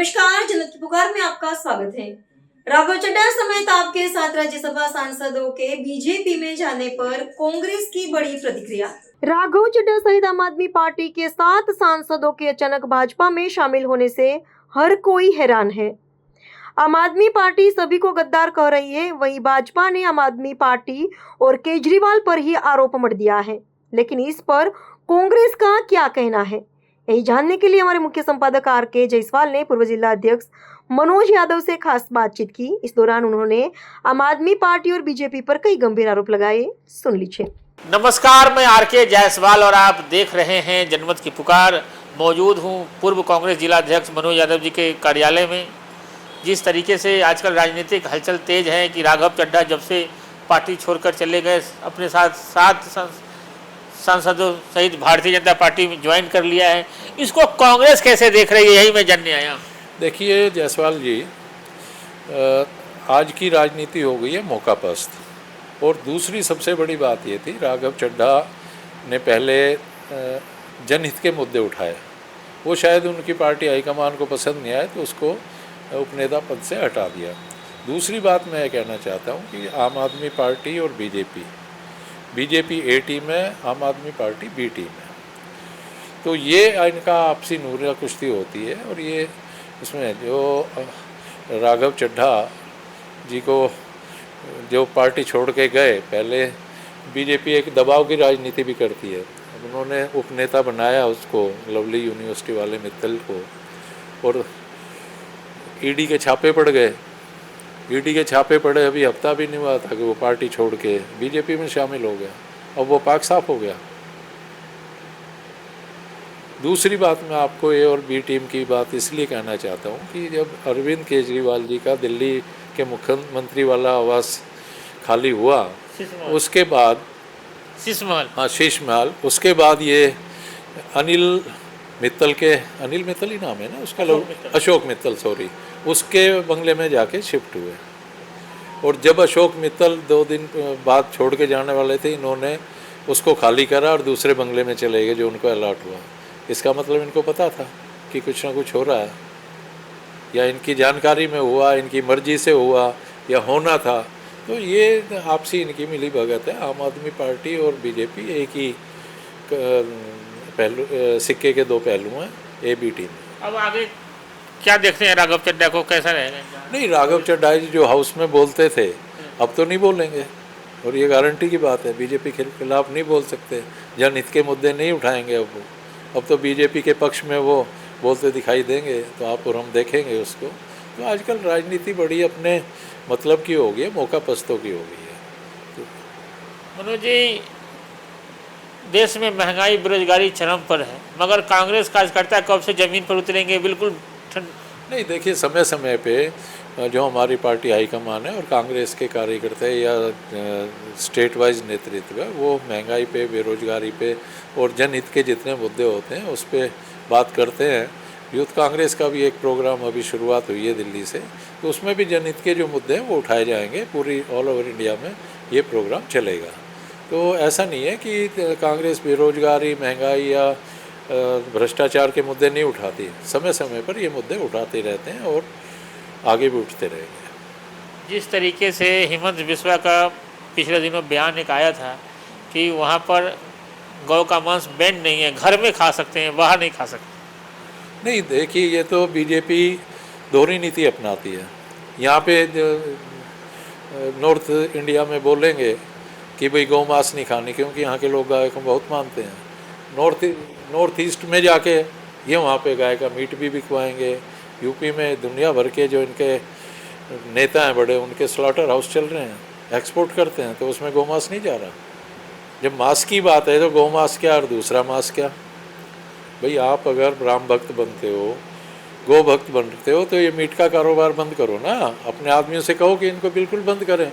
नमस्कार, जनता की पुकार में आपका स्वागत है। राघव चड्ढा समेत आपके 7 राज्यसभा सांसदों के बीजेपी में जाने पर कांग्रेस की बड़ी प्रतिक्रिया। राघव चड्ढा सहित आम आदमी पार्टी के 7 सांसदों के अचानक भाजपा में शामिल होने से हर कोई हैरान है। आम आदमी पार्टी सभी को गद्दार कह रही है, वहीं भाजपा ने आम आदमी पार्टी और केजरीवाल पर ही आरोप मढ़ दिया है। लेकिन इस पर कांग्रेस का क्या कहना है, यही जानने के लिए हमारे मुख्य संपादक आर.के. जायसवाल ने पूर्व जिला अध्यक्ष मनोज यादव से खास बातचीत की। इस दौरान उन्होंने आम आदमी पार्टी और बीजेपी पर कई गंभीर आरोप लगाए। सुन लीजिए। नमस्कार, मैं आर.के. जायसवाल और आप देख रहे हैं जनमत की पुकार। मौजूद हूं पूर्व कांग्रेस जिला अध्यक्ष मनोज यादव जी के कार्यालय में। जिस तरीके से आजकल राजनीतिक हलचल तेज है कि राघव चड्ढा जब से पार्टी छोड़कर चले गए, अपने साथ 7 सांसदों सहित भारतीय जनता पार्टी में ज्वाइन कर लिया है, इसको कांग्रेस कैसे देख रही है, यही मैं जानने आया। देखिए जायसवाल जी, आज की राजनीति हो गई है मौकापस्त। और दूसरी सबसे बड़ी बात ये थी, राघव चड्ढा ने पहले जनहित के मुद्दे उठाए, वो शायद उनकी पार्टी हाईकमान को पसंद नहीं आए तो उसको उपनेता पद से हटा दिया। दूसरी बात मैं कहना चाहता हूँ कि आम आदमी पार्टी और बीजेपी ए टीम है, आम आदमी पार्टी बी टीम है, तो ये इनका आपसी नूरिया कुश्ती होती है। और ये इसमें जो राघव चड्ढा जी को जो पार्टी छोड़ के गए, पहले बीजेपी एक दबाव की राजनीति भी करती है। उन्होंने उपनेता बनाया उसको, लवली यूनिवर्सिटी वाले मित्तल को, और ईडी के छापे पड़ गए। ईडी के छापे पड़े, अभी हफ्ता भी नहीं हुआ था कि वो पार्टी छोड़ के बीजेपी में शामिल हो गया, अब वो पाक साफ हो गया। दूसरी बात मैं आपको ए और बी टीम की बात इसलिए कहना चाहता हूँ कि जब अरविंद केजरीवाल जी का दिल्ली के मुख्यमंत्री वाला आवास खाली हुआ, उसके बाद शीश महल, उसके बाद ये अनिल मित्तल ही नाम है ना उसका, अशोक मित्तल सॉरी, उसके बंगले में जाके शिफ्ट हुए। और जब अशोक मित्तल 2 दिन बाद छोड़ के जाने वाले थे, इन्होंने उसको खाली करा और दूसरे बंगले में चले गए जो उनको अलॉट हुआ। इसका मतलब इनको पता था कि कुछ ना कुछ हो रहा है, या इनकी जानकारी में हुआ, इनकी मर्जी से हुआ, या होना था। तो ये आपसी इनकी मिली भगत है। आम आदमी पार्टी और बीजेपी एक ही पहलू, सिक्के के 2 पहलू हैं, ए बी टीम। अब आगे क्या देखते हैं, राघव चड्ढा को कैसा रहेगा? नहीं, राघव चड्ढा जी जो हाउस में बोलते थे अब तो नहीं बोलेंगे, और ये गारंटी की बात है। बीजेपी के खिलाफ नहीं बोल सकते, जनहित के मुद्दे नहीं उठाएंगे अब तो बीजेपी के पक्ष में वो बोलते दिखाई देंगे, तो आप और हम देखेंगे उसको। तो आजकल राजनीति बड़ी अपने मतलब की हो गई है, मौकापस्तों की हो गई है। तो मनोज जी, देश में महंगाई बेरोजगारी चरम पर है, मगर कांग्रेस कार्यकर्ता कब से जमीन पर उतरेंगे? बिल्कुल नहीं, देखिए समय समय पे जो हमारी पार्टी हाईकमान है और कांग्रेस के कार्यकर्ता या स्टेट वाइज नेतृत्व है, वो महंगाई पे, बेरोजगारी पे और जनहित के जितने मुद्दे होते हैं उस पर बात करते हैं। यूथ कांग्रेस का भी एक प्रोग्राम अभी शुरुआत हुई है दिल्ली से, तो उसमें भी जनहित के जो मुद्दे हैं वो उठाए जाएंगे। पूरी ऑल ओवर इंडिया में ये प्रोग्राम चलेगा। तो ऐसा नहीं है कि कांग्रेस बेरोजगारी, महंगाई या भ्रष्टाचार के मुद्दे नहीं उठाती। समय समय पर ये मुद्दे उठाते रहते हैं और आगे भी उठते रहेंगे। जिस तरीके से हेमंत बिस्वा का पिछले दिनों बयान एक आया था कि वहाँ पर गौ का मांस बैंड नहीं है, घर में खा सकते हैं, बाहर नहीं खा सकते। नहीं, देखिए ये तो बीजेपी दोहरी नीति अपनाती है। यहाँ पे नॉर्थ इंडिया में बोलेंगे कि भाई गौ मांस नहीं खानी, क्योंकि यहाँ के लोग गाय को बहुत मानते हैं। नॉर्थ ईस्ट में जाके ये वहाँ पे गाय का मीट भी बिकवाएंगे। यूपी में दुनिया भर के जो इनके नेता हैं बड़े, उनके स्लॉटर हाउस चल रहे हैं, एक्सपोर्ट करते हैं, तो उसमें गौ मांस नहीं जा रहा। जब मांस की बात है तो गौ मांस क्या और दूसरा मांस क्या? भाई आप अगर ब्राह्म भक्त बनते हो, गौ भक्त बनते हो, तो ये मीट का कारोबार बंद करो ना। अपने आदमियों से कहो कि इनको बिल्कुल बंद करें।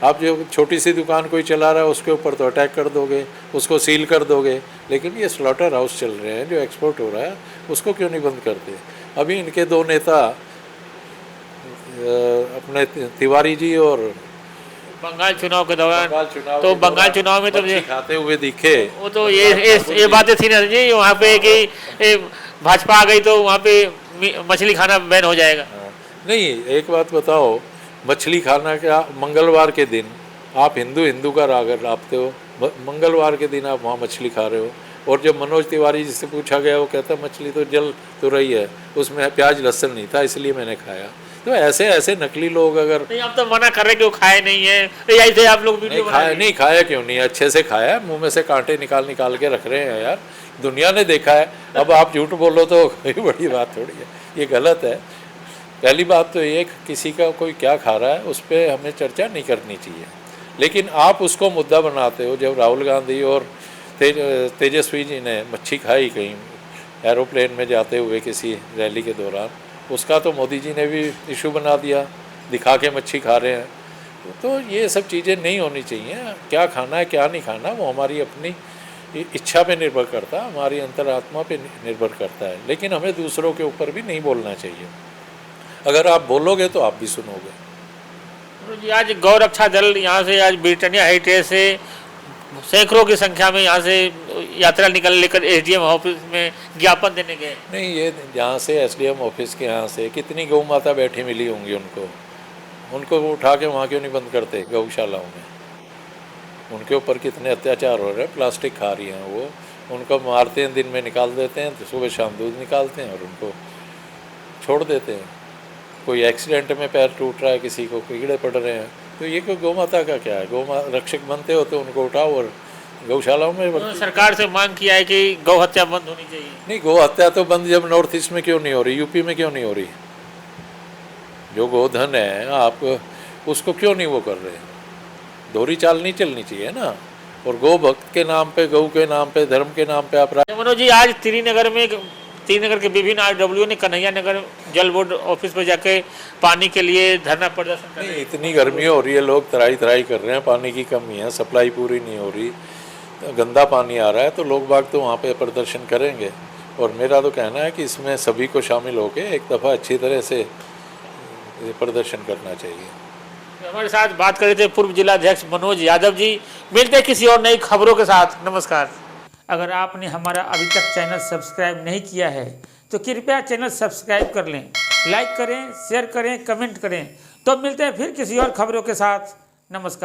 आप जो छोटी सी दुकान कोई चला रहा है उसके ऊपर तो अटैक कर दोगे, उसको सील कर दोगे, लेकिन ये स्लॉटर हाउस चल रहे हैं जो एक्सपोर्ट हो रहा है उसको क्यों नहीं बंद करते? अभी इनके 2 नेता अपने तिवारी जी और बंगाल चुनाव के दौरान, तो बंगाल चुनाव में तो खाते हुए दिखे। वो तो ये बातें थी ना जी, वहाँ पे कि भाजपा आ गई तो वहाँ पे मछली खाना बैन हो जाएगा। हाँ। नहीं, एक बात बताओ, मछली खाना क्या मंगलवार के दिन आप हिंदू का राग लापते हो, मंगलवार के दिन आप वहाँ मछली खा रहे हो। और जब मनोज तिवारी जिससे पूछा गया वो कहता मछली तो जल तो रही है, उसमें प्याज लहसुन नहीं था इसलिए मैंने खाया। तो ऐसे ऐसे नकली लोग अगर नहीं, आप तो मना कर रहे कि वो खाए नहीं है, ऐसे आप लोग वीडियो बना रहे हैं। नहीं खाया क्यों नहीं, अच्छे से खाया, मुंह में से कांटे निकाल निकाल के रख रहे हैं यार, दुनिया ने देखा है। अब आप झूठ बोलो तो कोई बड़ी बात थोड़ी है, ये गलत है। पहली बात तो ये किसी का कोई क्या खा रहा है उस पर हमें चर्चा नहीं करनी चाहिए, लेकिन आप उसको मुद्दा बनाते हो। जब राहुल गांधी और तेजस्वी जी ने मच्छी खाई कहीं एरोप्लेन में जाते हुए किसी रैली के दौरान, उसका तो मोदी जी ने भी इशू बना दिया, दिखा के मच्छी खा रहे हैं। तो ये सब चीज़ें नहीं होनी चाहिए। क्या खाना है क्या नहीं खाना वो हमारी अपनी इच्छा पे निर्भर करता है, हमारी अंतरात्मा पे निर्भर करता है, लेकिन हमें दूसरों के ऊपर भी नहीं बोलना चाहिए। अगर आप बोलोगे तो आप भी सुनोगे। जी, आज गौ रक्षा दल यहाँ से आज ब्रिटानिया हेरिटेज से सैकड़ों की संख्या में यहाँ से यात्रा निकल लेकर एसडीएम ऑफिस में ज्ञापन देने गए। नहीं, ये यहाँ से एसडीएम ऑफिस के यहाँ से कितनी गौ माता बैठी मिली होंगी उनको उठा के वहाँ क्यों नहीं बंद करते गौशालाओं में? उनके ऊपर कितने अत्याचार हो रहे हैं, प्लास्टिक खा रही हैं वो, उनको मारते हैं, दिन में निकाल देते हैं, तो सुबह शाम दूध निकालते हैं और उनको छोड़ देते हैं। कोई एक्सीडेंट में पैर टूट रहा है, किसी को कीड़े पड़ रहे हैं, तो ये कोई गौ माता का क्या है? गौ रक्षक बनते हो तो उनको उठाओ और गौशालाओं में। उन्होंने सरकार से मांग किया है कि गौ हत्या बंद होनी चाहिए। नहीं, गौ हत्या तो बंद जब नॉर्थ ईस्ट में क्यों नहीं हो रही, यूपी में क्यों नहीं हो रही? जो गोधन है आप उसको क्यों नहीं वो कर रहे? दोहरी चाल नहीं चलनी चाहिए ना। और गौ भक्त के नाम पे, गौ के नाम पे, धर्म के नाम पे आप मनोज जी, आज श्रीनगर के विभिन्न आरडब्ल्यू ने कन्हैया नगर जल बोर्ड ऑफिस पर जाके पानी के लिए धरना प्रदर्शन कर रहे हैं। इतनी गर्मी हो रही है, लोग तराई कर रहे हैं, पानी की कमी है, सप्लाई पूरी नहीं हो रही, गंदा पानी आ रहा है, तो लोग बाग तो वहाँ पे प्रदर्शन करेंगे। और मेरा तो कहना है कि इसमें सभी को शामिल होकर एक दफ़ा अच्छी तरह से प्रदर्शन करना चाहिए। हमारे साथ बात कर रहे थे पूर्व जिलाध्यक्ष मनोज यादव जी। मिलते हैं किसी और नई खबरों के साथ। नमस्कार। अगर आपने हमारा अभी तक चैनल सब्सक्राइब नहीं किया है तो कृपया चैनल सब्सक्राइब कर लें, लाइक करें, शेयर करें, कमेंट करें। तो मिलते हैं फिर किसी और खबरों के साथ। नमस्कार।